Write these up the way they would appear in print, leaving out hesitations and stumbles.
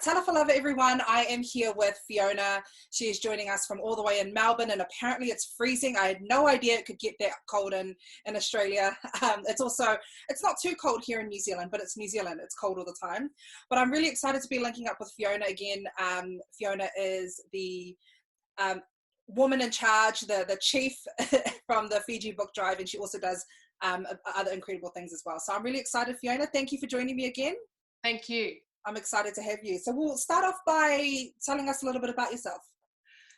Talofa everyone. I am here with Fiona. She is joining us from all the way in Melbourne, and apparently it's freezing. I had no idea it could get that cold in Australia. It's not too cold here in New Zealand, but it's New Zealand. It's cold all the time. But I'm really excited to be linking up with Fiona again. Fiona is the woman in charge, the chief from the Fiji Book Drive, and she also does other incredible things as well. So I'm really excited, Fiona. Thank you for joining me again. Thank you. I'm excited to have you. So we'll start off by telling us a little bit about yourself.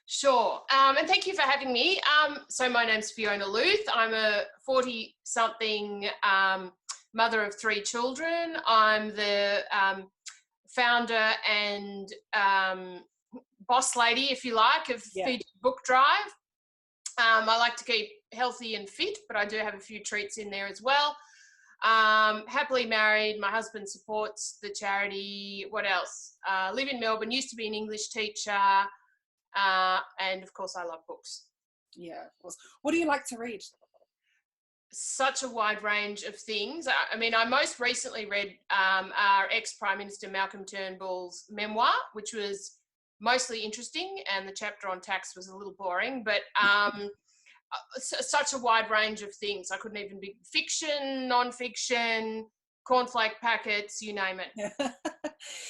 Sure. And thank you for having me. So my name's Fiona Luth. I'm a 40-something mother of 3 children. I'm the founder and boss lady, if you like, of Fiji Book Drive. I like to keep healthy and fit, but I do have a few treats in there as well. Happily married. My husband supports the charity. What else? Live in Melbourne. Used to be an English teacher. And of course I love books. Yeah, of course. What do you like to read? Such a wide range of things. I mean, I most recently read our ex-Prime Minister Malcolm Turnbull's memoir, which was mostly interesting, and the chapter on tax was a little boring, but such a wide range of things. I couldn't even be fiction, non-fiction, cornflake packets, you name it.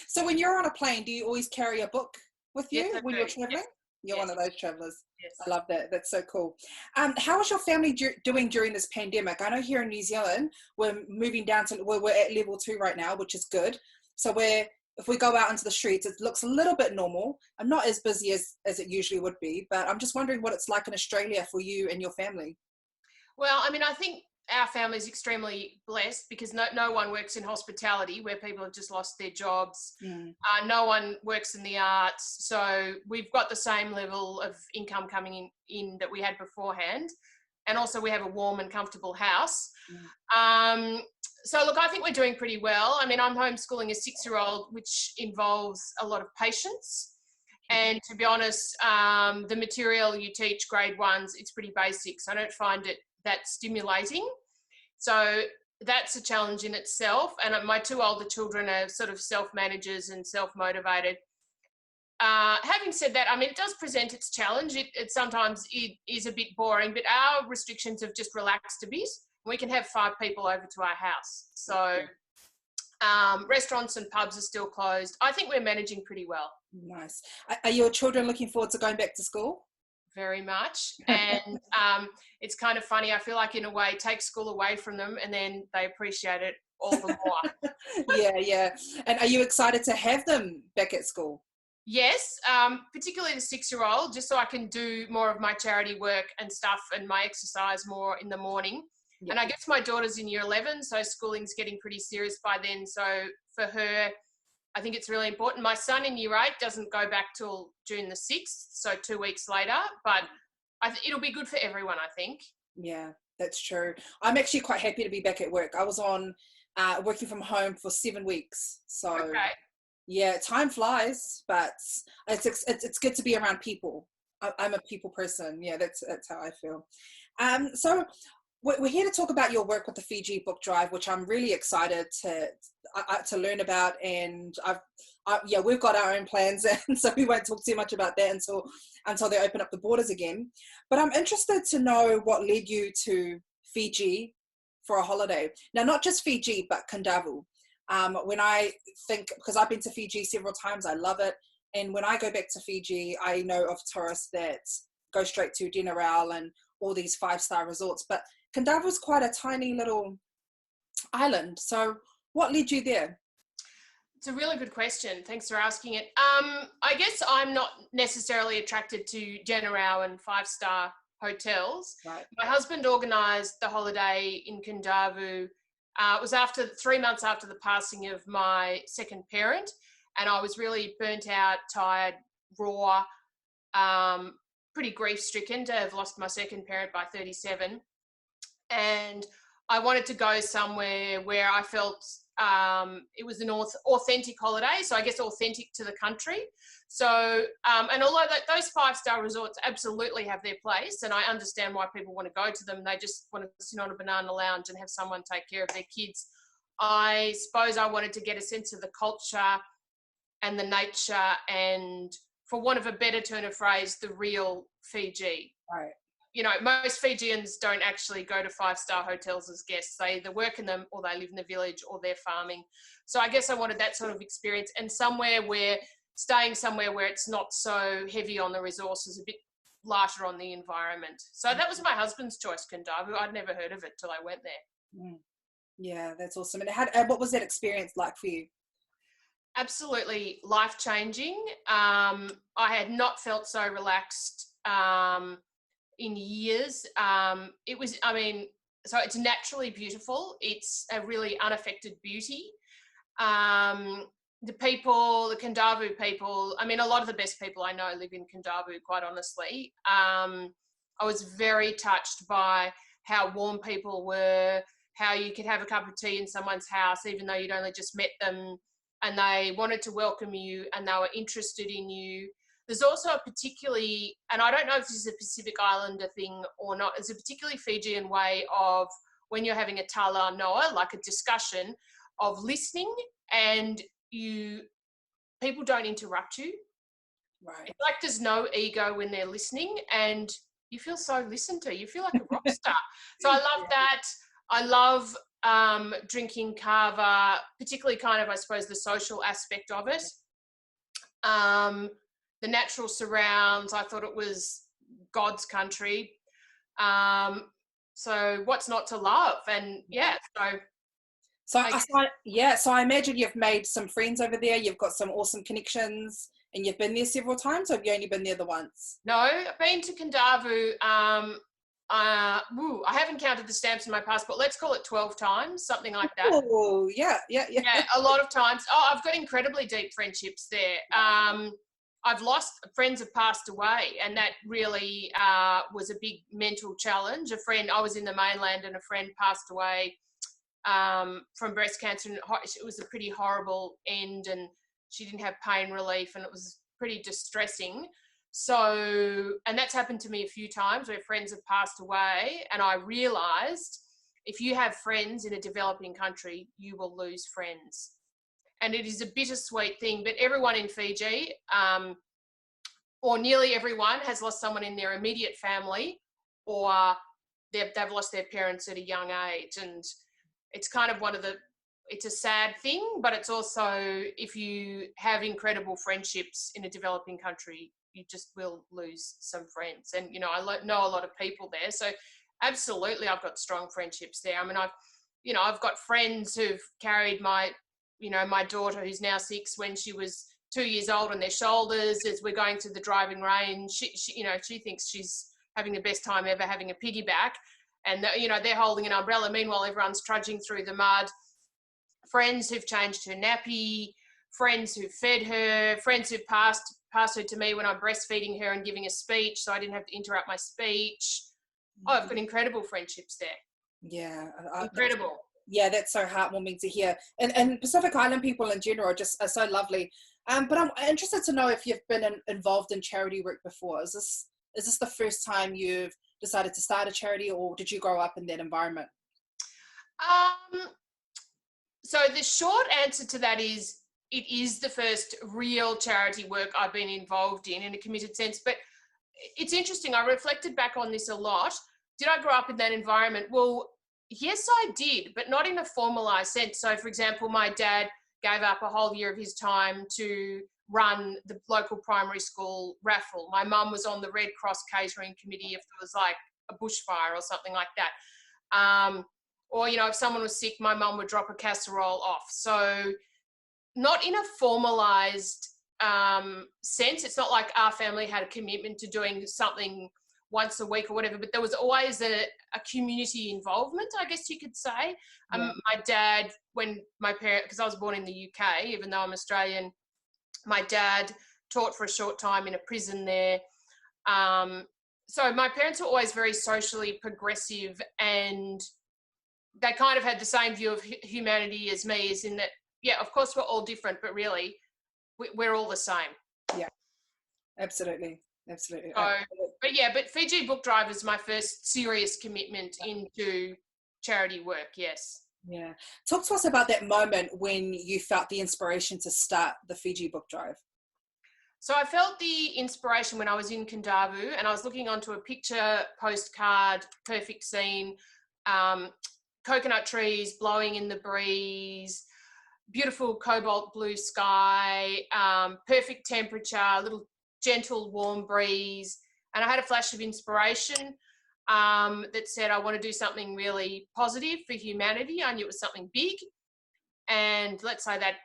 So when you're on a plane, do you always carry a book with you when you're traveling? Yes. You're one of those travelers. Yes. I love that. That's so cool. How is your family doing during this pandemic? I know here in New Zealand, we're moving down to, we're at level 2 right now, which is good. So if we go out into the streets, it looks a little bit normal. I'm not as busy as it usually would be, but I'm just wondering what it's like in Australia for you and your family. Well, I mean, I think our family is extremely blessed because no one works in hospitality where people have just lost their jobs. No one works in the arts. So we've got the same level of income coming in that we had beforehand. And also we have a warm and comfortable house. So look, I think we're doing pretty well. I mean, I'm homeschooling a 6-year-old, which involves a lot of patience. And to be honest, the material you teach grade 1s, it's pretty basic. So I don't find it that stimulating. So that's a challenge in itself. And my 2 older children are sort of self-managers and self-motivated. Having said that, I mean, it does present its challenge. It sometimes it is a bit boring, but our restrictions have just relaxed a bit. We can have 5 people over to our house. So restaurants and pubs are still closed. I think we're managing pretty well. Nice. Are your children looking forward to going back to school? Very much. And it's kind of funny. I feel like in a way take school away from them and then they appreciate it all the more. Yeah. And are you excited to have them back at school? Yes, particularly the 6-year-old, just so I can do more of my charity work and stuff and my exercise more in the morning. Yeah. And I guess my daughter's in year 11, so schooling's getting pretty serious by then. So for her, I think it's really important. My son in year 8 doesn't go back till June the 6th, so 2 weeks later, but it'll be good for everyone, I think. Yeah, that's true. I'm actually quite happy to be back at work. I was on working from home for 7 weeks. So okay. Yeah, time flies, but it's good to be around people. I'm a people person. Yeah, that's how I feel. So we're here to talk about your work with the Fiji Book Drive, which I'm really excited to learn about. And we've got our own plans, and so we won't talk too much about that until they open up the borders again. But I'm interested to know what led you to Fiji for a holiday. Now, not just Fiji, but Kundavu. When I think, because I've been to Fiji several times, I love it. And when I go back to Fiji, I know of tourists that go straight to Dinnerale and all these 5-star resorts. But Kundavu is quite a tiny little island. So what led you there? It's a really good question. Thanks for asking it. I guess I'm not necessarily attracted to Dinnerale and 5-star hotels. Right. My husband organised the holiday in Kundavu. It was 3 months after the passing of my second parent, and I was really burnt out, tired, raw, pretty grief-stricken to have lost my second parent by 37. And I wanted to go somewhere where I felt it was an authentic holiday, so I guess authentic to the country. So, and although those 5-star resorts absolutely have their place, and I understand why people want to go to them, they just want to sit on a banana lounge and have someone take care of their kids. I suppose I wanted to get a sense of the culture and the nature and, for want of a better turn of phrase, the real Fiji. Right. You know, most Fijians don't actually go to 5-star hotels as guests. They either work in them or they live in the village or they're farming. So I guess I wanted that sort of experience, and staying somewhere where it's not so heavy on the resources, a bit lighter on the environment. So that was my husband's choice, Kundavu. I'd never heard of it till I went there. Mm. Yeah, that's awesome. And what was that experience like for you? Absolutely life-changing. I had not felt so relaxed in years. It was, so it's naturally beautiful. It's a really unaffected beauty. The people, the Kundavu people, a lot of the best people I know live in Kundavu, quite honestly. I was very touched by how warm people were, how you could have a cup of tea in someone's house, even though you'd only just met them, and they wanted to welcome you and they were interested in you. There's also a particularly, and I don't know if this is a Pacific Islander thing or not, it's a particularly Fijian way of, when you're having a tala noa, like a discussion, of listening, and people don't interrupt you. Right. It's like there's no ego when they're listening, and you feel so listened to. You feel like a rock star. So I love that. I love drinking kava, particularly kind of, I suppose, the social aspect of it. The natural surrounds, I thought it was God's country. So what's not to love? And so I imagine you've made some friends over there. You've got some awesome connections, and you've been there several times, or have you only been there the once? No, I've been to Kundavu. I haven't counted the stamps in my passport. Let's call it 12 times, something like that. Oh, yeah. Yeah, a lot of times. Oh, I've got incredibly deep friendships there. I've lost, friends have passed away, and that really was a big mental challenge. I was in the mainland, and a friend passed away from breast cancer, and it was a pretty horrible end, and she didn't have pain relief, and it was pretty distressing. So, and that's happened to me a few times where friends have passed away, and I realised if you have friends in a developing country, you will lose friends. And it is a bittersweet thing, but everyone in Fiji, or nearly everyone, has lost someone in their immediate family, or they've lost their parents at a young age. And it's kind of it's a sad thing, but it's also, if you have incredible friendships in a developing country, you just will lose some friends. And, I know a lot of people there. So absolutely, I've got strong friendships there. I've got friends who've carried my daughter, who's now 6, when she was 2 years old, on their shoulders as we're going through the driving range. She thinks she's having the best time ever, having a piggyback. And, they're holding an umbrella. Meanwhile, everyone's trudging through the mud. Friends who've changed her nappy, friends who've fed her, friends who've passed her to me when I'm breastfeeding her and giving a speech, so I didn't have to interrupt my speech. Oh, I've got incredible friendships there. Yeah. Incredible. That's so heartwarming to hear. And Pacific Island people in general are so lovely. But I'm interested to know if you've been involved in charity work before. Is this the first time you've decided to start a charity, or did you grow up in that environment? So the short answer to that is, it is the first real charity work I've been involved in a committed sense. But it's interesting, I reflected back on this a lot. Did I grow up in that environment? Well, yes, I did, but not in a formalised sense. So, for example, my dad gave up a whole year of his time to run the local primary school raffle. My mum was on the Red Cross catering committee if there was like a bushfire or something like that. Or, if someone was sick, my mum would drop a casserole off. So not in a formalised sense. It's not like our family had a commitment to doing something once a week or whatever, but there was always a community involvement, I guess you could say. My dad, because I was born in the UK, even though I'm Australian, my dad taught for a short time in a prison there. So my parents were always very socially progressive, and they kind of had the same view of humanity as me, as in that, of course we're all different, but really we're all the same. Yeah, absolutely. Absolutely. But Fiji Book Drive is my first serious commitment into charity work, yes. Yeah. Talk to us about that moment when you felt the inspiration to start the Fiji Book Drive. So I felt the inspiration when I was in Kandavu and I was looking onto a picture postcard, perfect scene, coconut trees blowing in the breeze, beautiful cobalt blue sky, perfect temperature, a little gentle warm breeze. And I had a flash of inspiration that said I want to do something really positive for humanity. I knew it was something big. And let's say that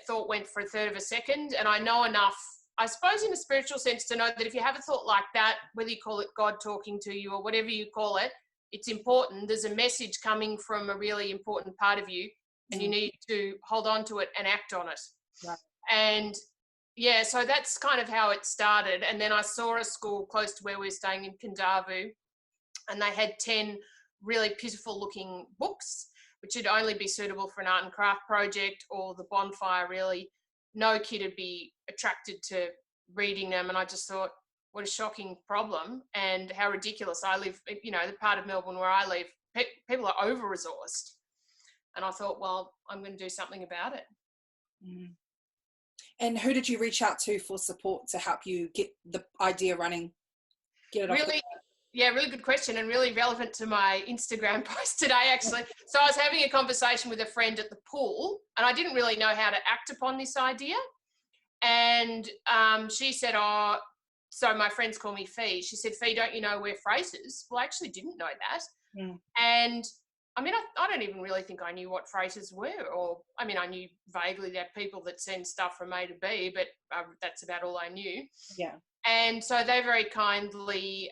thought went for a third of a second. And I know enough, I suppose in a spiritual sense, to know that if you have a thought like that, whether you call it God talking to you or whatever you call it, it's important. There's a message coming from a really important part of you and you need to hold on to it and act on it. Right. And yeah, so that's kind of how it started. And then I saw a school close to where we were staying in Kandavu, and they had 10 really pitiful looking books, which would only be suitable for an art and craft project or the bonfire, really. No kid would be attracted to reading them. And I just thought, what a shocking problem and how ridiculous. I live, you know, the part of Melbourne where I live, people are over-resourced. And I thought, well, I'm going to do something about it. Mm. And who did you reach out to for support to help you get the idea running? Get it really, yeah, really good question and really relevant to my Instagram post today, actually. So I was having a conversation with a friend at the pool and I didn't really know how to act upon this idea. And she said, oh, so my friends call me Fee. She said, Fee, don't you know we're freighters? Well, I actually didn't know that. Mm. And I mean, I don't even really think I knew what freighters were, or I mean, I knew vaguely that people that send stuff from A to B, but that's about all I knew. Yeah. And so they very kindly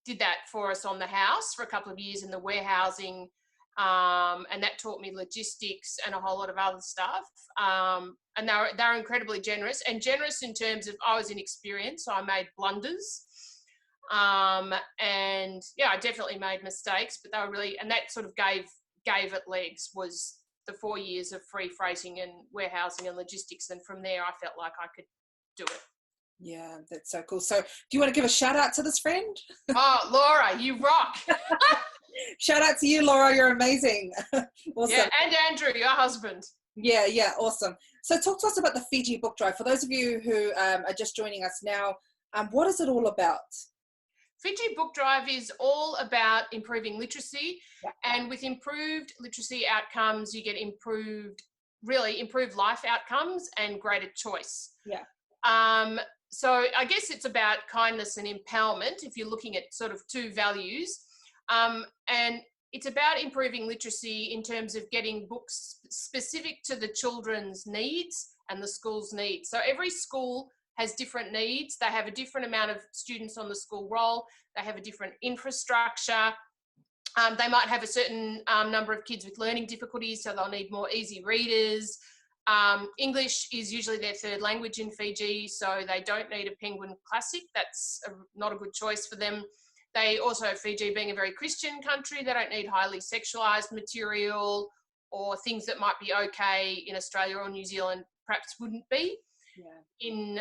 did that for us on the house for a couple of years in the warehousing, and that taught me logistics and a whole lot of other stuff. And they're incredibly generous, and generous in terms of I was inexperienced, so I made blunders. And yeah, I definitely made mistakes, but they were really, and that sort of gave it legs, was the 4 years of free freighting and warehousing and logistics. And from there, I felt like I could do it. Yeah, that's so cool. So do you want to give a shout out to this friend? Oh, Laura, you rock. Shout out to you, Laura. You're amazing. Awesome. Yeah, and Andrew, your husband. Yeah, awesome. So talk to us about the Fiji Book Drive. For those of you who are just joining us now, what is it all about? Fiji Book Drive is all about improving literacy, and with improved literacy outcomes, you get improved life outcomes and greater choice. Yeah. So I guess it's about kindness and empowerment if you're looking at sort of two values. And it's about improving literacy in terms of getting books specific to the children's needs and the school's needs. So every school has different needs. They have a different amount of students on the school roll. They have a different infrastructure. They might have a certain number of kids with learning difficulties, so they'll need more easy readers. English is usually their third language in Fiji, so they don't need a Penguin Classic. That's not a good choice for them. They also, Fiji being a very Christian country, they don't need highly sexualised material or things that might be okay in Australia or New Zealand, perhaps wouldn't be in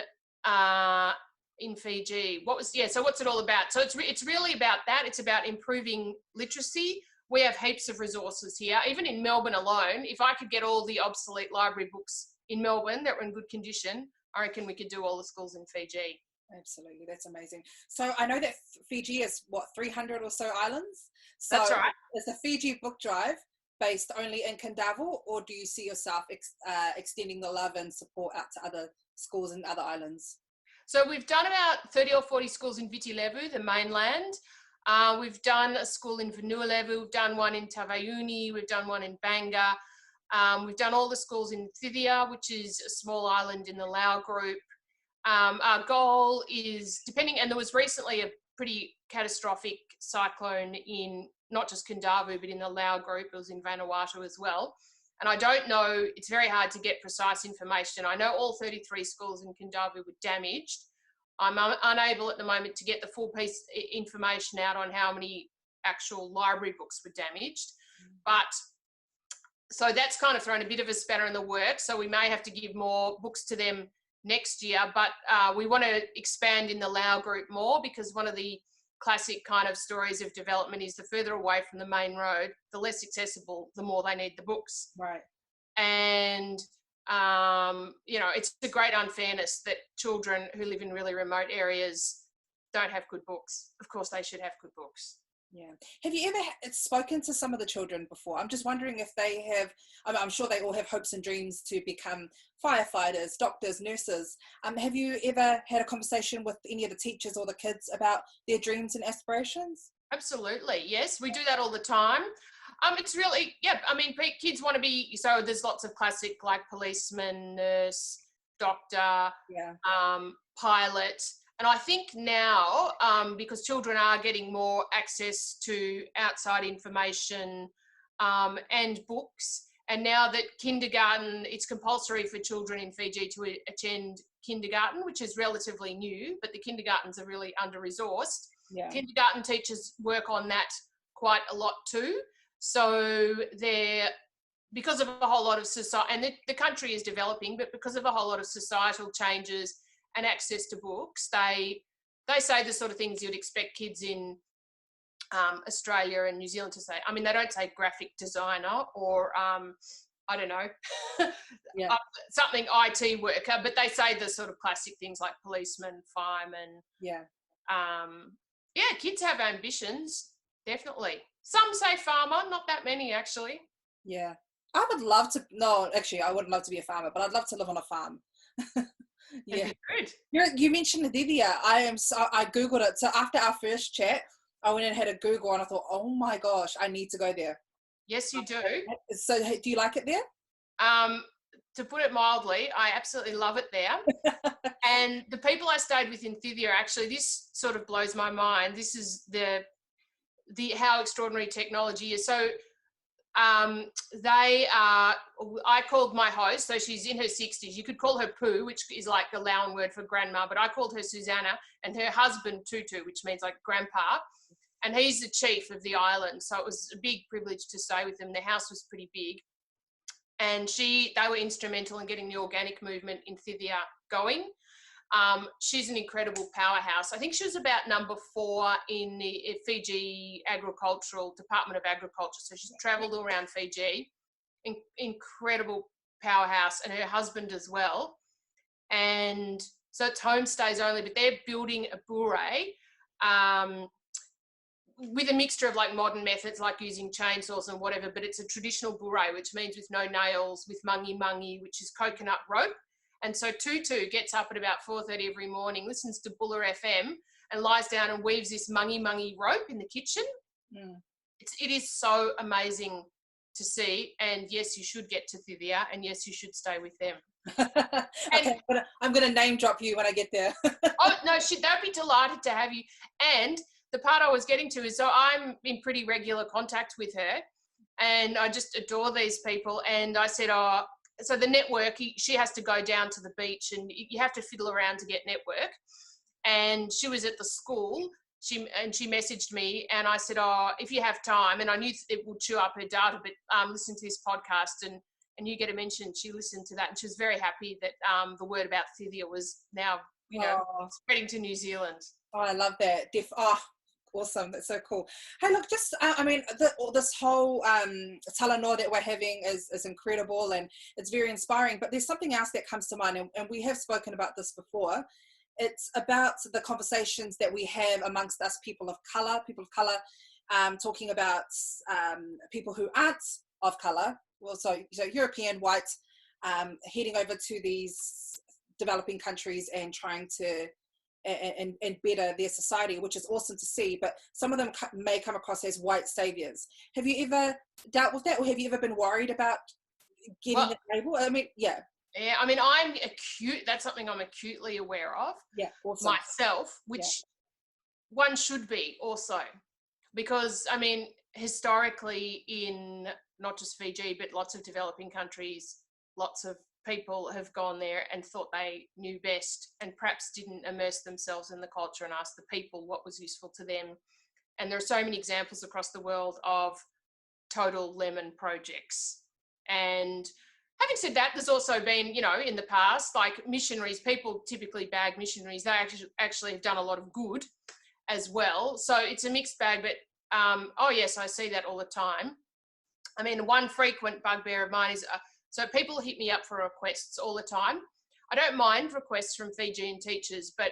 Fiji. So what's it all about? So it's really about that. It's about improving literacy. We have heaps of resources here. Even in Melbourne alone, if I could get all the obsolete library books in Melbourne that were in good condition, I reckon we could do all the schools in Fiji. Absolutely, that's amazing. So I know that Fiji is 300 or so islands. So that's right. Is the Fiji Book Drive based only in Kandavu, or do you see yourself extending the love and support out to other schools in other islands? So we've done about 30 or 40 schools in Viti Levu, the mainland. We've done a school in Vanuatu, we've done one in Tavayuni, we've done one in Banga. We've done all the schools in Thithia, which is a small island in the Lao group. Our goal is, and there was recently a pretty catastrophic cyclone in not just Kandavu, but in the Lao group. It was in Vanuatu as well. And I don't know, it's very hard to get precise information. I know all 33 schools in Kandavu were damaged. I'm unable at the moment to get the full piece information out on how many actual library books were damaged. But so that's kind of thrown a bit of a spanner in the works. So we may have to give more books to them next year, but we want to expand in the Lao group more, because one of the classic kind of stories of development is the further away from the main road, the less accessible, the more they need the books. Right. And, it's a great unfairness that children who live in really remote areas don't have good books. Of course, they should have good books. Yeah. Have you ever spoken to some of the children before? I'm just wondering if they have, I'm sure they all have hopes and dreams to become firefighters, doctors, nurses. Have you ever had a conversation with any of the teachers or the kids about their dreams and aspirations? Absolutely. Yes, we do that all the time. It's really, kids want to be, so there's lots of classic like policeman, nurse, doctor, pilot. And I think now, because children are getting more access to outside information and books, and now that kindergarten, it's compulsory for children in Fiji to attend kindergarten, which is relatively new, but the kindergartens are really under-resourced. Yeah. Kindergarten teachers work on that quite a lot too. So because of a whole lot of society, and the country is developing, but because of a whole lot of societal changes and access to books, they say the sort of things you'd expect kids in Australia and New Zealand to say. I mean, they don't say graphic designer or I don't know, something IT worker, but they say the sort of classic things like policeman, fireman. Yeah. Kids have ambitions, definitely. Some say farmer, not that many actually. Yeah. I would love to, no, actually, I wouldn't love to be a farmer, but I'd love to live on a farm. Yeah. Good. You mentioned Divya. I Googled it. So after our first chat, I went and had a Google and I thought, oh my gosh, I need to go there. Yes, you do. So do you like it there? To put it mildly, I absolutely love it there. And the people I stayed with in Thivia, actually, this sort of blows my mind. This is the how extraordinary technology is. So I called my host, so she's in her 60s. You could call her Pooh, which is like the Lauan word for grandma, but I called her Susanna, and her husband Tutu, which means like grandpa. And he's the chief of the island. So it was a big privilege to stay with them. The house was pretty big. And they were instrumental in getting the organic movement in Thivia going. She's an incredible powerhouse. I think she was about number 4 in the Fiji Department of Agriculture. So she's travelled all around Fiji. Incredible powerhouse, and her husband as well. And so it's homestays only, but they're building a bure with a mixture of like modern methods, like using chainsaws and whatever, but it's a traditional bure, which means with no nails, with mangi, which is coconut rope. And so Tutu gets up at about 4:30 every morning, listens to Buller FM and lies down and weaves this mangi rope in the kitchen. Mm. It is so amazing to see. And yes, you should get to Thivia, and yes, you should stay with them. Okay, but I'm going to name drop you when I get there. Oh, no, they'd be delighted to have you. And the part I was getting to is, so I'm in pretty regular contact with her, and I just adore these people. And I said, so the network, she has to go down to the beach, and you have to fiddle around to get network. And she was at the school, she messaged me, and I said, if you have time, and I knew it would chew up her data, but listen to this podcast, and you get a mention. She listened to that, and she was very happy that the word about Thivia was now, spreading to New Zealand. Oh, I love that. Awesome. That's so cool. Hey, look, just, this whole talanoa that we're having is incredible, and it's very inspiring, but there's something else that comes to mind, and we have spoken about this before. It's about the conversations that we have amongst us people of colour, talking about people who aren't of colour, well, so European, white, heading over to these developing countries and trying to and better their society, which is awesome to see, but some of them may come across as white saviors. Have you ever dealt with that, or have you ever been worried about getting the label? I mean, yeah, I mean, that's something I'm acutely aware of, awesome. Myself, which one should be also, because I mean, historically in not just Fiji but lots of developing countries, lots of people have gone there and thought they knew best, and perhaps didn't immerse themselves in the culture and ask the people what was useful to them. And there are so many examples across the world of total lemon projects. And having said that, there's also been, in the past, like missionaries, people typically bag missionaries. They actually have done a lot of good. as well. So it's a mixed bag, but oh yes, I see that all the time. I mean, one frequent bugbear of mine is, so people hit me up for requests all the time. I don't mind requests from Fijian teachers, but,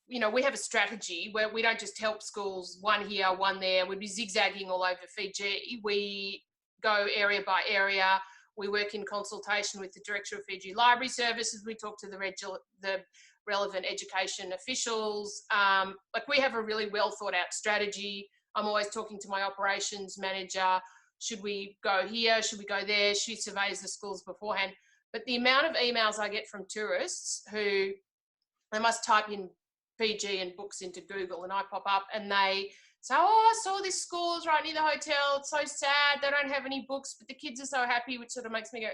you know, we have a strategy where we don't just help schools, one here, one there. We'd be zigzagging all over Fiji. We go area by area. We work in consultation with the Director of Fiji Library Services. We talk to the relevant education officials. Like, we have a really well thought out strategy. I'm always talking to my operations manager. Should we go here? Should we go there? She surveys the schools beforehand. But the amount of emails I get from tourists who, they must type in Fiji and books into Google and I pop up and they say, oh, I saw this school is right near the hotel. It's so sad. They don't have any books, but the kids are so happy, which sort of makes me go,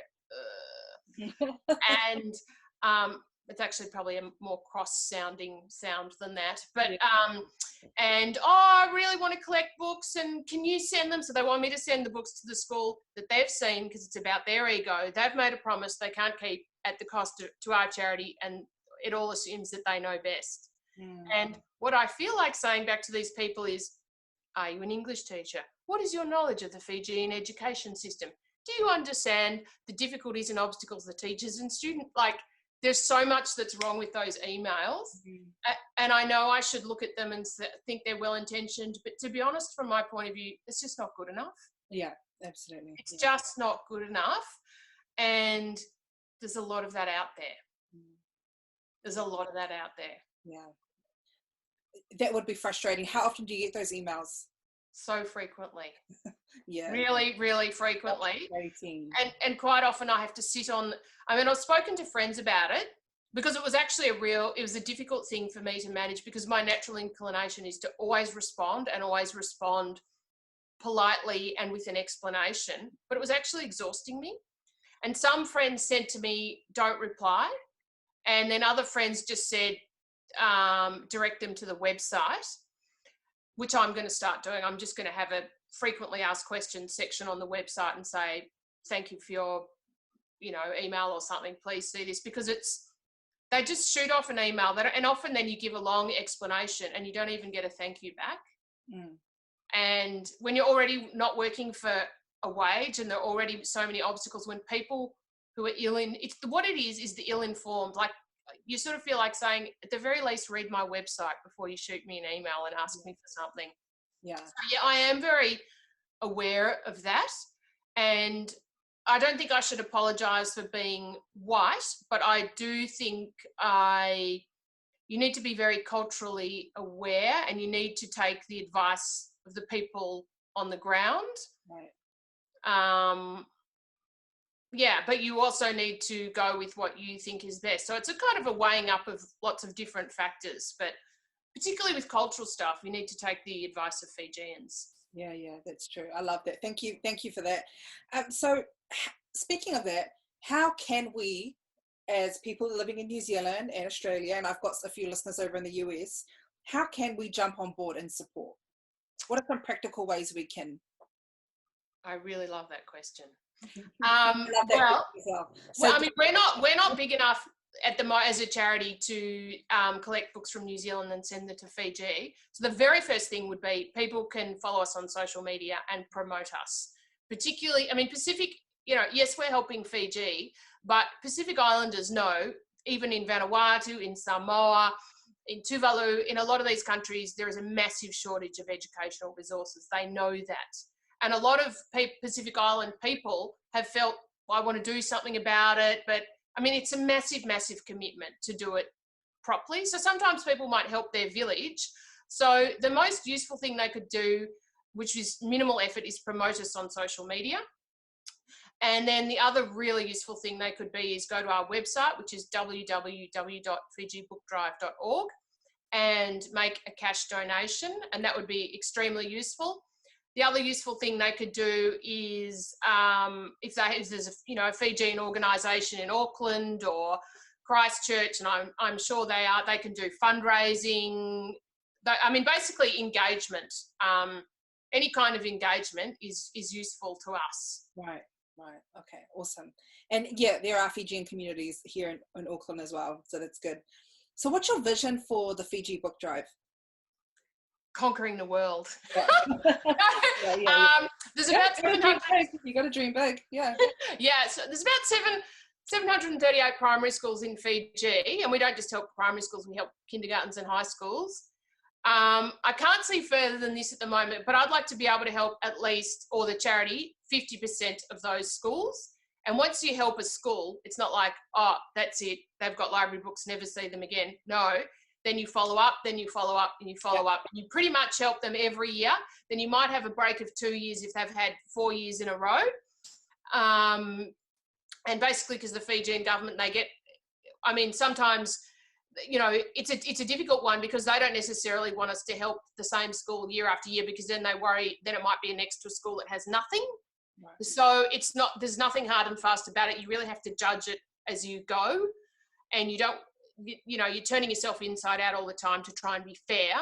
ugh. And it's actually probably a more cross-sounding sound than that. But, and, oh, I really want to collect books and can you send them? So they want me to send the books to the school that they've seen because it's about their ego. They've made a promise they can't keep at the cost to our charity, and it all assumes that they know best. And what I feel like saying back to these people is, are you an English teacher? What is your knowledge of the Fijian education system? Do you understand the difficulties and obstacles the teachers and students, like, there's so much that's wrong with those emails. And I know I should look at them and think they're well-intentioned, but to be honest, from my point of view, it's just not good enough. Yeah, absolutely. It's just not good enough. And there's a lot of that out there. There's a lot of that out there. Yeah. That would be frustrating. How often do you get those emails? So frequently. Yeah. Really, really frequently. And quite often I have to sit on, I mean, I've spoken to friends about it because it was actually it was a difficult thing for me to manage because my natural inclination is to always respond and always respond politely and with an explanation, but it was actually exhausting me. And some friends said to me, don't reply. And then other friends just said, direct them to the website, which I'm going to start doing. I'm just going to have a frequently asked questions section on the website and say, thank you for your, you know, email or something. Please see this, because they just shoot off an email and often then you give a long explanation and you don't even get a thank you back. And when you're already not working for a wage and there are already so many obstacles, when people who are what it is the ill-informed, like, you sort of feel like saying, at the very least, read my website before you shoot me an email and ask me for something. Yeah. So, yeah, I am very aware of that. And I don't think I should apologise for being white, but I do think you need to be very culturally aware and you need to take the advice of the people on the ground. Right. Yeah, but you also need to go with what you think is best. So it's a kind of a weighing up of lots of different factors, but particularly with cultural stuff, you need to take the advice of Fijians. Yeah, that's true. I love that. Thank you for that. So speaking of that, how can we, as people living in New Zealand and Australia, and I've got a few listeners over in the US, how can we jump on board and support? What are some practical ways we can? I really love that question. I mean, we're not big enough as a charity to collect books from New Zealand and send them to Fiji. So the very first thing would be people can follow us on social media and promote us. Particularly, I mean, Pacific, you know, yes, we're helping Fiji, but Pacific Islanders know, even in Vanuatu, in Samoa, in Tuvalu, in a lot of these countries, there is a massive shortage of educational resources. They know that. And a lot of Pacific Island people have felt, well, I want to do something about it. But I mean, it's a massive, massive commitment to do it properly. So sometimes people might help their village. So the most useful thing they could do, which is minimal effort, is promote us on social media. And then the other really useful thing they could be is go to our website, which is www.fijibookdrive.org, and make a cash donation. And that would be extremely useful. The other useful thing they coid do is if there's a Fijian organisation in Auckland or Christchurch, and I'm sure they can do fundraising. I mean, basically engagement. Any kind of engagement is useful to us. Right. Okay, awesome. And yeah, there are Fijian communities here in Auckland as well, so that's good. So what's your vision for the Fiji Book Drive? conquering the world. Yeah. Yeah. There's about 700. You got to dream big. Yeah. Yeah. So there's about 738 primary schools in Fiji, and we don't just help primary schools; we help kindergartens and high schools. I can't see further than this at the moment, but I'd like to be able to help at least, or the charity, 50% of those schools. And once you help a school, it's not like, oh, that's it, they've got library books, never see them again. No, then you follow up, then you follow up, and you follow up. And you pretty much help them every year. Then you might have a break of 2 years if they've had 4 years in a row. And basically, because the Fijian government, they get, I mean, sometimes, you know, it's a difficult one because they don't necessarily want us to help the same school year after year, because then they worry then it might be an extra school that has nothing. Right. So it's not, there's nothing hard and fast about it. You really have to judge it as you go, and you don't, you know, you're turning yourself inside out all the time to try and be fair.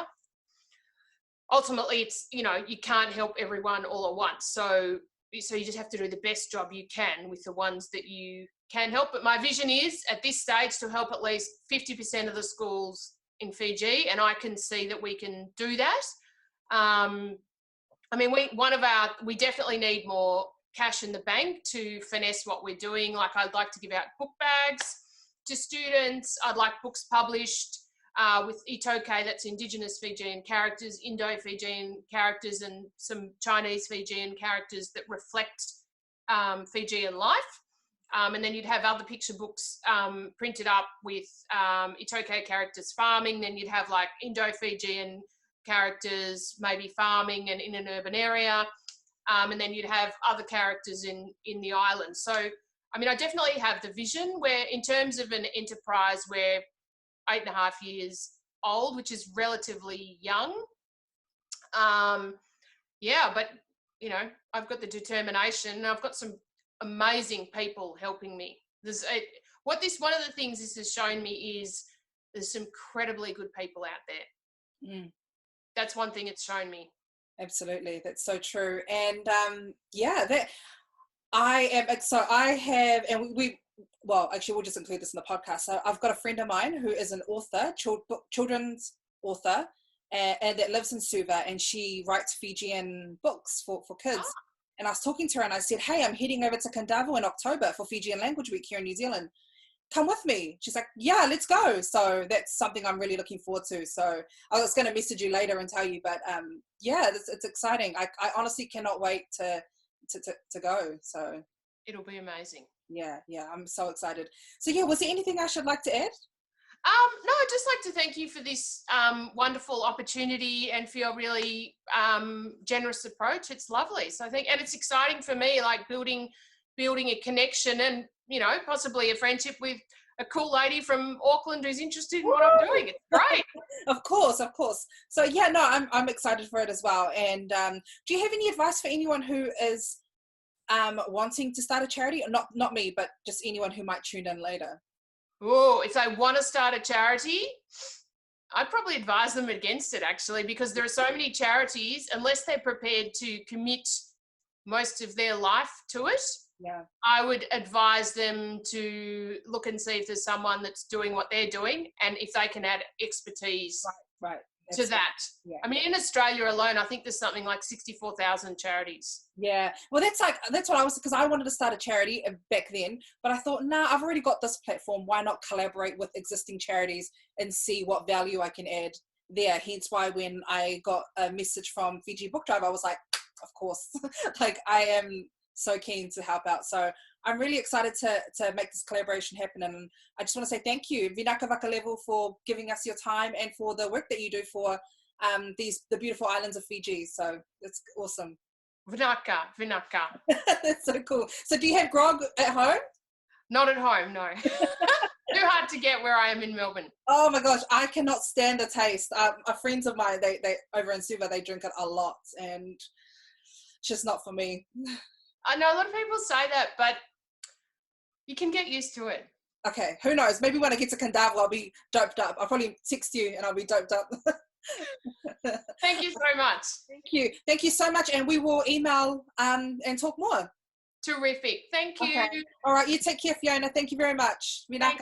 Ultimately, it's, you know, you can't help everyone all at once. So you just have to do the best job you can with the ones that you can help. But my vision is, at this stage, to help at least 50% of the schools in Fiji, and I can see that we can do that. I mean, we definitely need more cash in the bank to finesse what we're doing. Like, I'd like to give out book bags to students. I'd like books published with Itoke, that's Indigenous Fijian characters, Indo-Fijian characters, and some Chinese Fijian characters that reflect Fijian life. And then you'd have other picture books printed up with Itoke characters farming. Then you'd have like Indo-Fijian characters maybe farming and in an urban area. And then you'd have other characters in the island. So, I mean, I definitely have the vision where, in terms of an enterprise, we're 8.5 years old, which is relatively young. Yeah, but, you know, I've got the determination, and I've got some amazing people helping me. One of the things this has shown me is there's some incredibly good people out there. Mm. That's one thing it's shown me. Absolutely, that's so true. And well, actually, we'll just include this in the podcast. So I've got a friend of mine who is an author, children's author, and that lives in Suva, and she writes Fijian books for kids. Ah. And I was talking to her and I said, hey, I'm heading over to Kandavo in October for Fijian Language Week here in New Zealand. Come with me. She's like, yeah, let's go. So that's something I'm really looking forward to. So I was going to message you later and tell you, but it's exciting. I honestly cannot wait to go. So it'll be amazing. Yeah, I'm so excited. So yeah, was there anything I should like to add? No, I'd just like to thank you for this wonderful opportunity and for your really generous approach. It's lovely. So I think, and it's exciting for me, like building a connection and, you know, possibly a friendship with a cool lady from Auckland who's interested in what I'm doing. It's great. Of course. So yeah, no, I'm excited for it as well. And do you have any advice for anyone who is wanting to start a charity? Or not me, but just anyone who might tune in later. Oh, if they want to start a charity, I'd probably advise them against it, actually, because there are so many charities, unless they're prepared to commit most of their life to it. Yeah, I would advise them to look and see if there's someone that's doing what they're doing, and if they can add expertise right. to that. Yeah. I mean, in Australia alone, I think there's something like 64,000 charities. Yeah. Well, that's what I was, because I wanted to start a charity back then, but I thought, I've already got this platform. Why not collaborate with existing charities and see what value I can add there? Hence why when I got a message from Fiji Book Drive, I was like, of course, like I am so keen to help out. So I'm really excited to make this collaboration happen. And I just want to say thank you, Vinaka Vakalevu, for giving us your time and for the work that you do for the beautiful islands of Fiji. So it's awesome. Vinaka. That's so cool. So do you have grog at home? Not at home, no. Too hard to get where I am in Melbourne. Oh my gosh, I cannot stand the taste. Friends of mine, they over in Suva, they drink it a lot, and it's just not for me. I know a lot of people say that, but you can get used to it. Okay, who knows? Maybe when I get to Kandavo, I'll be doped up. I'll probably text you and I'll be doped up. Thank you so much. Thank you so much, and we will email and talk more. Terrific. Thank you. Okay. All right, you take care, Fiona. Thank you very much. Vinaka.